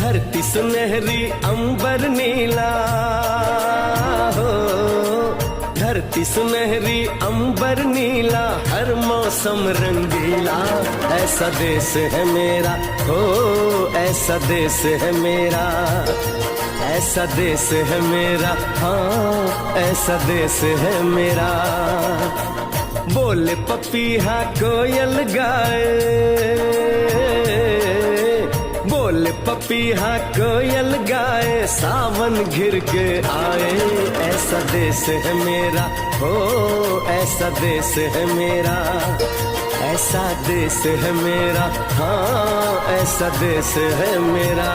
धरती सुनहरी अंबर नीला हो, धरती सुनहरी अंबर नीला, हर मौसम रंगीला। ऐसा देश है मेरा हो, ऐसा देश है मेरा, ऐसा देश है मेरा, हाँ ऐसा देश है मेरा। बोले पपीहा कोयल गाए, बोले पपीहा कोयल गाए, सावन घिर के आए। ऐसा देश है मेरा हो, ऐसा देश है मेरा, ऐसा देश है मेरा, हाँ ऐसा देश है मेरा।